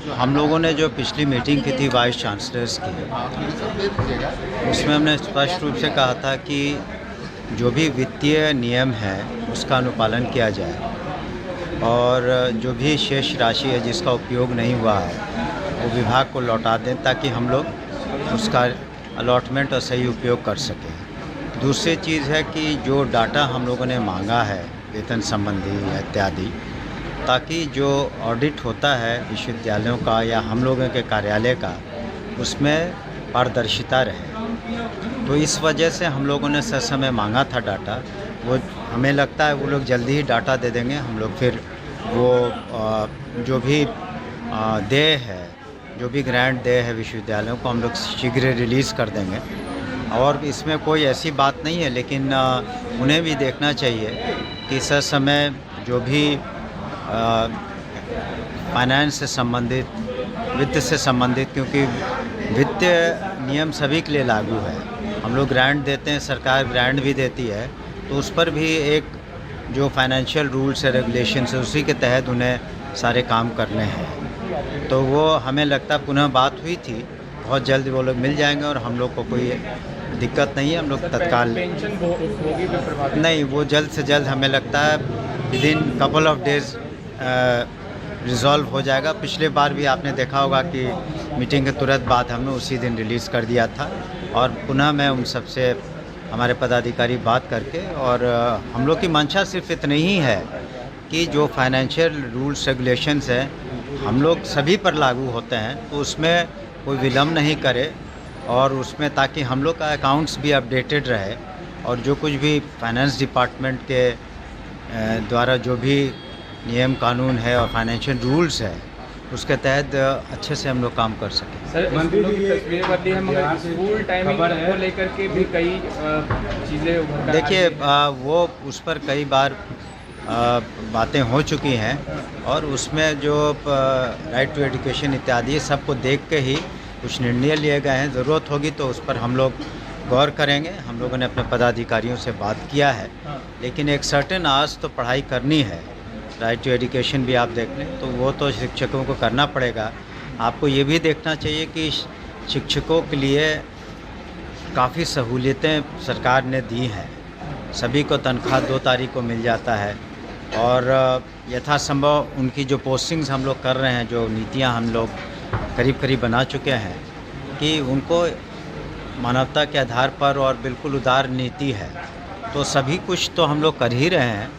हम लोगों ने जो पिछली मीटिंग की थी वाइस चांसलर्स की, उसमें हमने स्पष्ट रूप से कहा था कि जो भी वित्तीय नियम है उसका अनुपालन किया जाए और जो भी शेष राशि है जिसका उपयोग नहीं हुआ है वो विभाग को लौटा दें ताकि हम लोग उसका अलॉटमेंट और सही उपयोग कर सकें। दूसरी चीज़ है कि जो डाटा हम लोगों ने मांगा है वेतन संबंधी इत्यादि, ताकि जो ऑडिट होता है विश्वविद्यालयों का या हम लोगों के कार्यालय का, उसमें पारदर्शिता रहे। तो इस वजह से हम लोगों ने ससमय मांगा था डाटा। वो हमें लगता है वो लोग जल्दी ही डाटा दे देंगे। हम लोग फिर वो जो भी देय है, जो भी ग्रांट देय है विश्वविद्यालयों को, हम लोग शीघ्र रिलीज़ कर देंगे। और इसमें कोई ऐसी बात नहीं है, लेकिन उन्हें भी देखना चाहिए कि ससमय जो भी फाइनेंस से संबंधित, वित्त से संबंधित, क्योंकि वित्तीय नियम सभी के लिए लागू है। हम लोग ग्रांट देते हैं, सरकार ग्रांट भी देती है, तो उस पर भी एक जो फाइनेंशियल रूल्स है, रेगुलेशंस है, उसी के तहत उन्हें सारे काम करने हैं। तो वो हमें लगता है पुनः बात हुई थी, बहुत जल्द वो लोग मिल जाएंगे और हम लोग को कोई दिक्कत नहीं है। हम लोग तत्काल नहीं, वो जल्द से जल्द हमें लगता है within couple of days resolve हो जाएगा। पिछले बार भी आपने देखा होगा कि मीटिंग के तुरंत बाद हमने उसी दिन रिलीज़ कर दिया था और पुनः मैं उन सब से हमारे पदाधिकारी बात करके, और हम लोग की मंशा सिर्फ इतनी ही है कि जो फाइनेंशियल रूल्स रेगुलेशंस हैं हम लोग सभी पर लागू होते हैं, तो उसमें कोई विलम्ब नहीं करे और उसमें ताकि हम लोग का अकाउंट्स भी अपडेटेड रहे और जो कुछ भी फाइनेंस डिपार्टमेंट के द्वारा जो भी नियम कानून है और फाइनेंशियल रूल्स है उसके तहत अच्छे से हम लोग काम कर सकें। सर, स्कूलों की तस्वीरें बदली हैं मगर स्कूल टाइमिंग को लेकर के भी कई चीज़ें उभर कर देखिए, वो उस पर कई बार बातें हो चुकी हैं और उसमें जो राइट टू एजुकेशन इत्यादि सबको देख के ही कुछ निर्णय लिए गए हैं। ज़रूरत होगी तो उस पर हम लोग गौर करेंगे। हम लोगों ने अपने पदाधिकारियों से बात किया है, लेकिन एक सर्टेन आवर्स तो पढ़ाई करनी है। राइट टू एजुकेशन भी आप देख लें तो वो तो शिक्षकों को करना पड़ेगा। आपको ये भी देखना चाहिए कि शिक्षकों के लिए काफ़ी सहूलियतें सरकार ने दी हैं। सभी को तनख्वाह 2 तारीख को मिल जाता है और यथासंभव उनकी जो पोस्टिंग्स हम लोग कर रहे हैं, जो नीतियां हम लोग करीब करीब बना चुके हैं कि उनको मानवता के आधार पर और बिल्कुल उदार नीति है, तो सभी कुछ तो हम लोग कर ही रहे हैं।